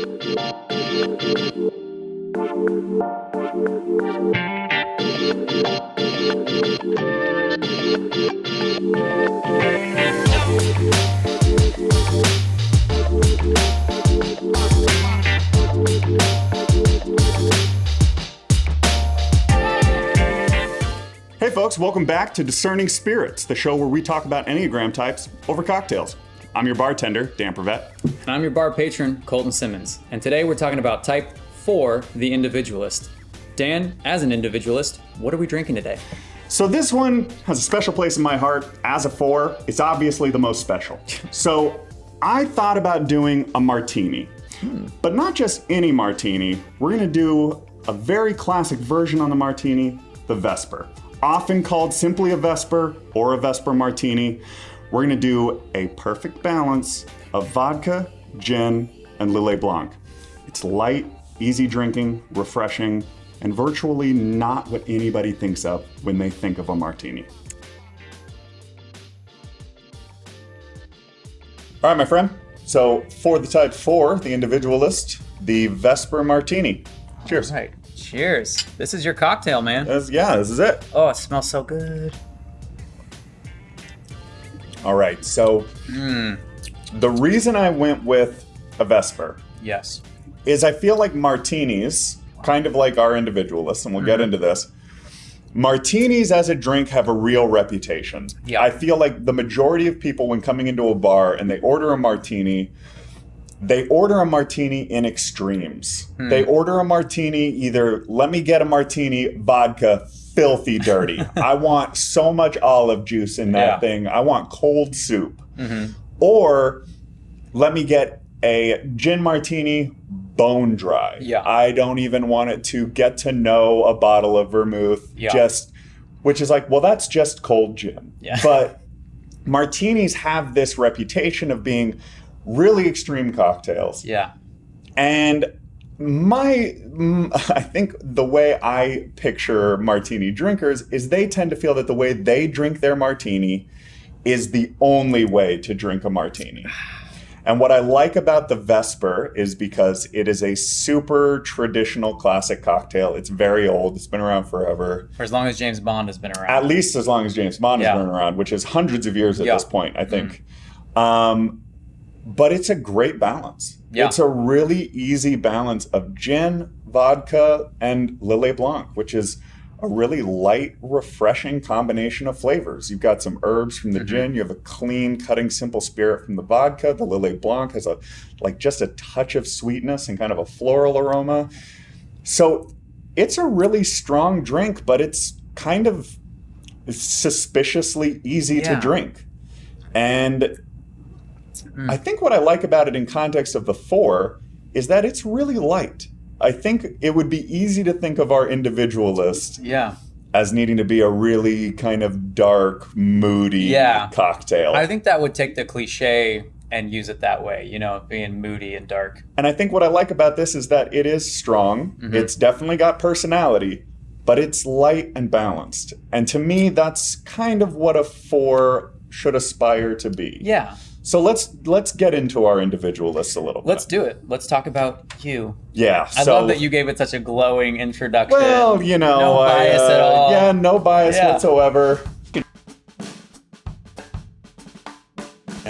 Hey folks, welcome back to Discerning Spirits, the show where we talk about Enneagram types over cocktails. I'm your bartender, Dan Prevet. And I'm your bar patron, Colton Simmons. And today we're talking about Type 4, the Individualist. Dan, as an individualist, what are we drinking today? So this one has a special place in my heart. As a 4, it's obviously the most special. So I thought about doing a martini, but not just any martini. We're gonna do a very classic version on the martini, the Vesper. Often called simply a Vesper or a Vesper Martini. We're gonna do a perfect balance of vodka, gin, and Lillet Blanc. It's light, easy drinking, refreshing, and virtually not what anybody thinks of when they think of a martini. All right, my friend. So for the Type 4, the Individualist, the Vesper Martini. Cheers. All right, cheers. This is your cocktail, man. This is it. Oh, it smells so good. All right, so the reason I went with a Vesper Yes. is I feel like martinis, kind of like our Individualists, and we'll get into this, martinis as a drink have a real reputation. Yeah. I feel like the majority of people, when coming into a bar and they order a martini, they order a martini in extremes. They order a martini, either let me get a martini, vodka, filthy dirty. I want so much olive juice in that thing. I want cold soup. Or let me get a gin martini, bone dry. Yeah. I don't even want it to get to know a bottle of vermouth. Which is like, well, that's just cold gin. Yeah. But martinis have this reputation of being really extreme cocktails. Yeah. And I think the way I picture martini drinkers is they tend to feel that the way they drink their martini is the only way to drink a martini. And what I like about the Vesper is because it is a super traditional classic cocktail. It's very old. It's been around forever. For as long as James Bond has been around. At least as long as James Bond has been around, which is hundreds of years at this point, I think. But it's a great balance. Yeah. It's a really easy balance of gin, vodka, and Lillet Blanc, which is a really light, refreshing combination of flavors. You've got some herbs from the gin. You have a clean, cutting, simple spirit from the vodka. The Lillet Blanc has just a touch of sweetness and kind of a floral aroma. So it's a really strong drink, but it's kind of suspiciously easy to drink. And I think what I like about it in context of the 4 is that it's really light. I think it would be easy to think of our Individualist as needing to be a really kind of dark, moody cocktail. I think that would take the cliche and use it that way, being moody and dark. And I think what I like about this is that it is strong. It's definitely got personality, but it's light and balanced. And to me, that's kind of what a 4 should aspire to be. Yeah. So let's get into our Individualists a little bit. Let's do it. Let's talk about you. Yeah. I love that you gave it such a glowing introduction. Well, no bias at all. Yeah, no bias whatsoever.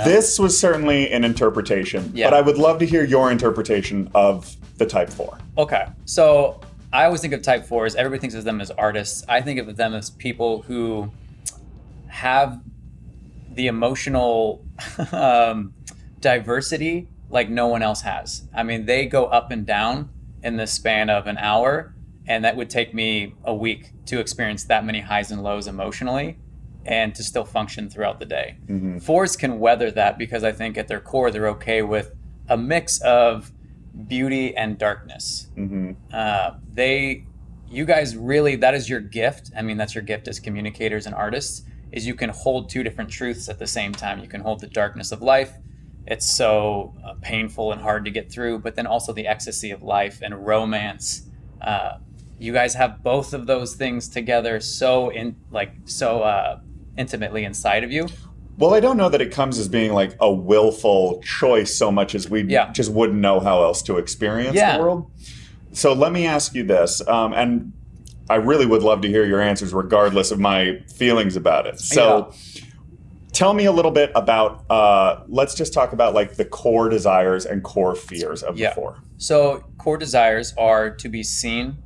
This was certainly an interpretation, but I would love to hear your interpretation of the Type 4. Okay. So I always think of Type 4s, everybody thinks of them as artists. I think of them as people who have the emotional diversity like no one else has. I mean, they go up and down in the span of an hour, and that would take me a week to experience that many highs and lows emotionally and to still function throughout the day. 4s can weather that because I think at their core, they're okay with a mix of beauty and darkness. You guys really, that is your gift. I mean, that's your gift as communicators and artists, is you can hold two different truths at the same time. You can hold the darkness of life. It's so painful and hard to get through, but then also the ecstasy of life and romance. You guys have both of those things together so intimately inside of you. Well, I don't know that it comes as being like a willful choice so much as we just wouldn't know how else to experience the world. So let me ask you this, and I really would love to hear your answers regardless of my feelings about it. So tell me a little bit about, let's just talk about like the core desires and core fears of the four. So core desires are to be seen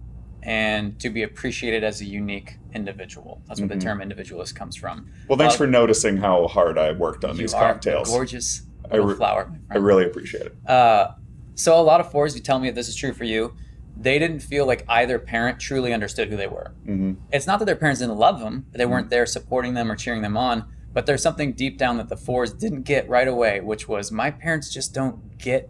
and to be appreciated as a unique individual. That's what the term individualist comes from. Well, thanks for noticing how hard I worked on these cocktails. You are a gorgeous little flower, my friend. I really appreciate it. So a lot of fours, you tell me if this is true for you, they didn't feel like either parent truly understood who they were. It's not that their parents didn't love them, they weren't there supporting them or cheering them on, but there's something deep down that the fours didn't get right away, which was, my parents just don't get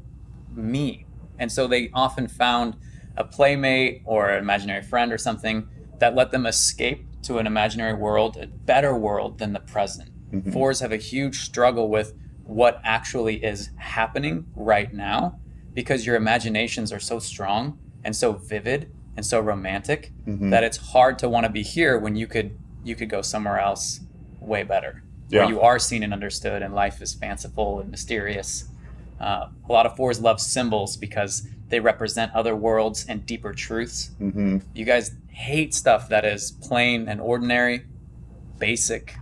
me. And so they often found a playmate or an imaginary friend or something that let them escape to an imaginary world, a better world than the present. Fours have a huge struggle with what actually is happening right now, because your imaginations are so strong and so vivid and so romantic that it's hard to want to be here when you could go somewhere else way better, where you are seen and understood and life is fanciful and mysterious. A lot of fours love symbols because they represent other worlds and deeper truths. You guys hate stuff that is plain and ordinary, basic.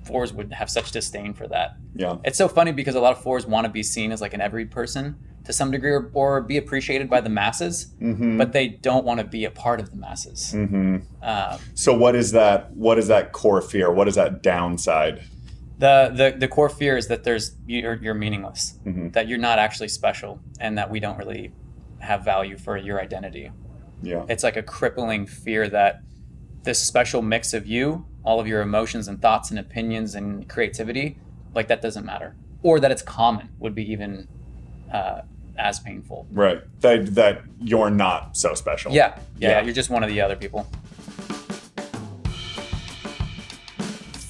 Fours would have such disdain for that. It's so funny because a lot of fours want to be seen as like an every person to some degree, or be appreciated by the masses, but they don't want to be a part of the masses. So what is that core fear? What is that downside? The core fear is that you're meaningless, that you're not actually special, and that we don't really have value for your identity. It's like a crippling fear that this special mix of you, all of your emotions and thoughts and opinions and creativity, like that doesn't matter. Or that it's common would be even as painful. Right. That you're not so special. Yeah, you're just one of the other people.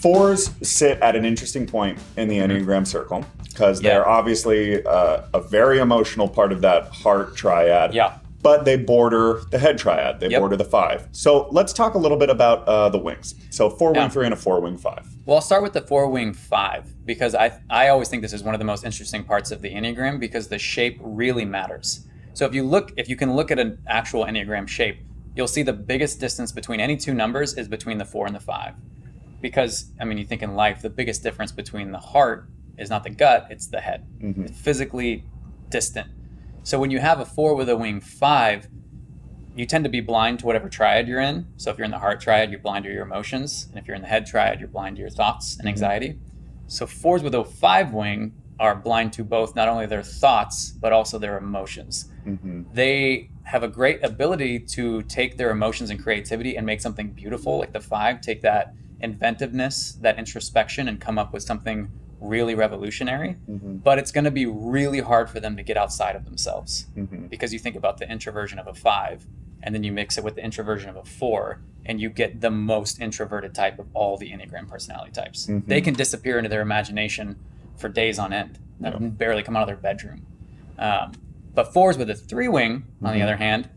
Fours sit at an interesting point in the Enneagram circle because they're obviously a very emotional part of that heart triad. But they border the head triad. They border the 5. So let's talk a little bit about the wings. So 4-wing 3 and a 4-wing 5. Well, I'll start with the 4-wing 5 because I always think this is one of the most interesting parts of the Enneagram because the shape really matters. So if you can look at an actual Enneagram shape, you'll see the biggest distance between any two numbers is between the 4 and the 5. Because, I mean, you think in life, the biggest difference between the heart is not the gut, it's the head. It's physically distant. So when you have a 4 with a wing 5, you tend to be blind to whatever triad you're in. So if you're in the heart triad, you're blind to your emotions. And if you're in the head triad, you're blind to your thoughts and anxiety. So 4s with a 5 wing are blind to both not only their thoughts, but also their emotions. They have a great ability to take their emotions and creativity and make something beautiful, like the 5, take that inventiveness, that introspection, and come up with something really revolutionary. But it's going to be really hard for them to get outside of themselves because you think about the introversion of a 5 and then you mix it with the introversion of a 4 and you get the most introverted type of all the Enneagram personality types. They can disappear into their imagination for days on end and barely come out of their bedroom. But 4s with a 3-wing, on the other hand,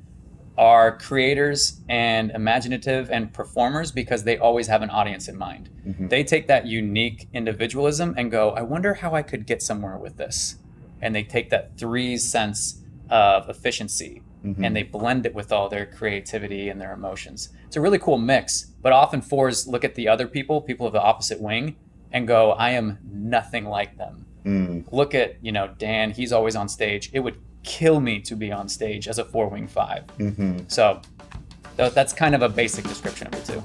are creators and imaginative and performers because they always have an audience in mind. They take that unique individualism and go, I wonder how I could get somewhere with this. And they take that 3's sense of efficiency and they blend it with all their creativity and their emotions. It's a really cool mix, but often 4s look at the other people of the opposite wing and go, I am nothing like them. Look at, Dan, he's always on stage. It would kill me to be on stage as a 4-wing 5. So that's kind of a basic description of it too.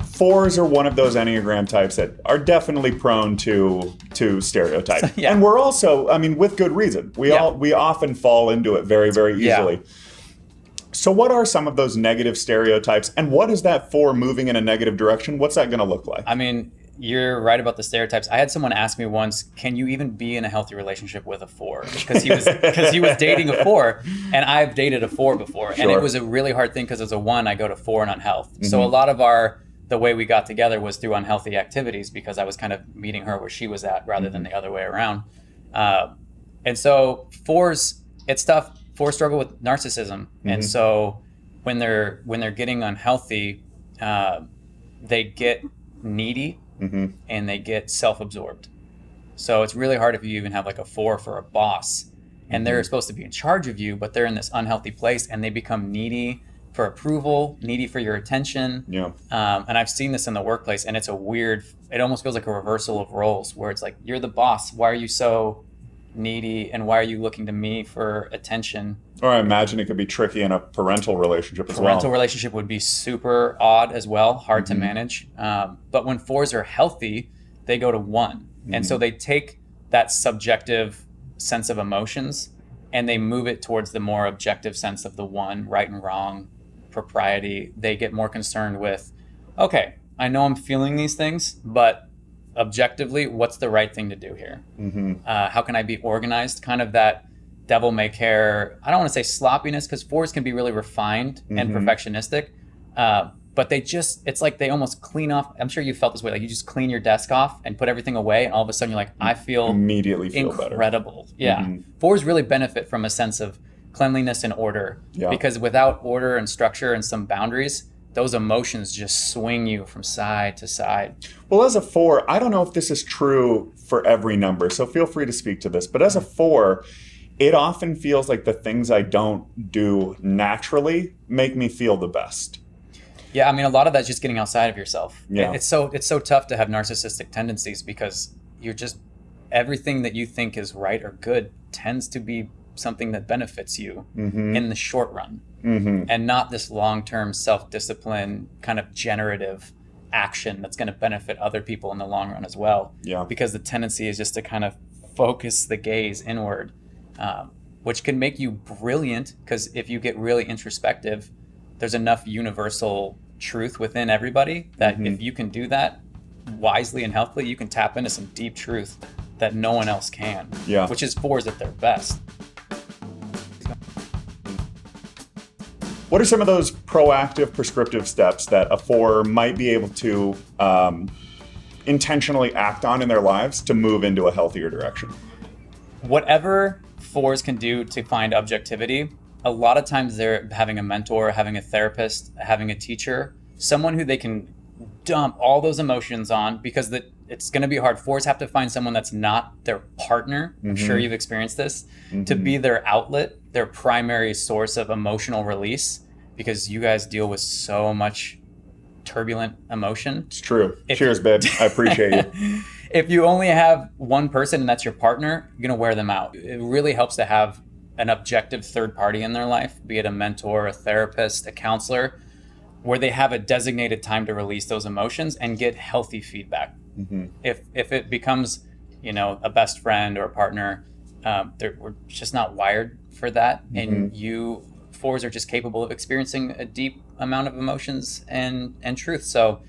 4s are one of those Enneagram types that are definitely prone to stereotype. And we're also, I mean, with good reason. We often fall into it very, very easily. So what are some of those negative stereotypes, and what is that 4 moving in a negative direction? What's that going to look like? I mean, you're right about the stereotypes. I had someone ask me once, can you even be in a healthy relationship with a 4? Because he was dating a 4, and I've dated a 4 before. And it was a really hard thing because as a 1, I go to 4 in unhealth. So a lot of the way we got together was through unhealthy activities because I was kind of meeting her where she was at rather than the other way around. And so 4s, it's tough. 4s struggle with narcissism. And so when they're getting unhealthy, they get needy Mm-hmm. and they get self-absorbed. So it's really hard if you even have like a 4 for a boss and they're supposed to be in charge of you, but they're in this unhealthy place and they become needy for approval, needy for your attention. Yeah. And I've seen this in the workplace, and it's it almost feels like a reversal of roles where it's like, you're the boss. Why are you so needy? And why are you looking to me for attention? Or I imagine it could be tricky in a parental relationship as well. Parental relationship would be super odd as well, hard to manage. But when 4s are healthy, they go to 1. And so they take that subjective sense of emotions and they move it towards the more objective sense of the 1, right and wrong, propriety. They get more concerned with, okay, I know I'm feeling these things, but objectively, what's the right thing to do here? How can I be organized? Kind of that devil may care. I don't want to say sloppiness, because 4s can be really refined and perfectionistic. But it's like they almost clean off. I'm sure you felt this way. Like you just clean your desk off and put everything away, and all of a sudden you're like, I feel immediately feel incredible. Better. Yeah. 4s really benefit from a sense of cleanliness and order, because without order and structure and some boundaries, those emotions just swing you from side to side. Well, as a 4, I don't know if this is true for every number, so feel free to speak to this. But as a 4, it often feels like the things I don't do naturally make me feel the best. Yeah, I mean, a lot of that's just getting outside of yourself. Yeah. It's so tough to have narcissistic tendencies, because you're just, everything that you think is right or good tends to be something that benefits you in the short run, and not this long-term self-discipline kind of generative action that's going to benefit other people in the long run as well. Yeah. Because the tendency is just to kind of focus the gaze inward, which can make you brilliant, because if you get really introspective, there's enough universal truth within everybody that if you can do that wisely and healthily, you can tap into some deep truth that no one else can. Yeah. Which is 4s at their best. What are some of those proactive, prescriptive steps that a 4 might be able to intentionally act on in their lives to move into a healthier direction? Whatever 4s can do to find objectivity, a lot of times they're having a mentor, having a therapist, having a teacher, someone who they can dump all those emotions on, because it's going to be hard. 4s have to find someone that's not their partner. I'm sure you've experienced this, to be their outlet, their primary source of emotional release, because you guys deal with so much turbulent emotion. It's true. Cheers, babe. I appreciate you. If you only have one person and that's your partner, you're going to wear them out. It really helps to have an objective third party in their life, be it a mentor, a therapist, a counselor, where they have a designated time to release those emotions and get healthy feedback. If it becomes, a best friend or a partner, we're just not wired for that. And you 4s are just capable of experiencing a deep amount of emotions and truth. So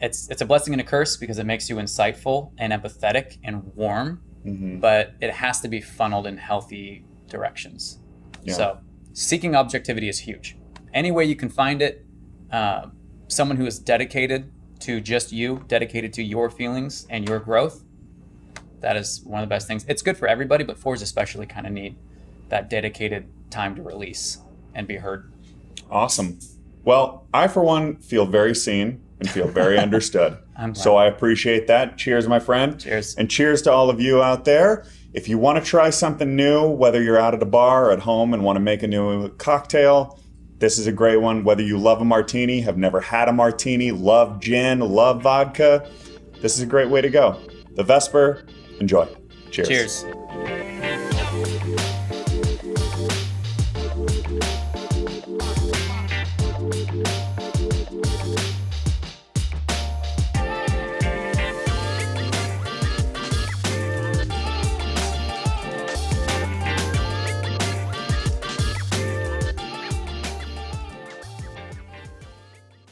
it's a blessing and a curse, because it makes you insightful and empathetic and warm, but it has to be funneled in healthy directions. Yeah. So seeking objectivity is huge. Any way you can find it, someone who is dedicated to just you, dedicated to your feelings and your growth, that is one of the best things. It's good for everybody, but 4s especially kind of need that dedicated time to release and be heard. Awesome. Well, I, for one, feel very seen and feel very understood. So I appreciate that. Cheers, my friend. Cheers. And cheers to all of you out there. If you want to try something new, whether you're out at a bar or at home and want to make a new cocktail, this is a great one. Whether you love a martini, have never had a martini, love gin, love vodka, this is a great way to go. The Vesper, enjoy. Cheers. Cheers.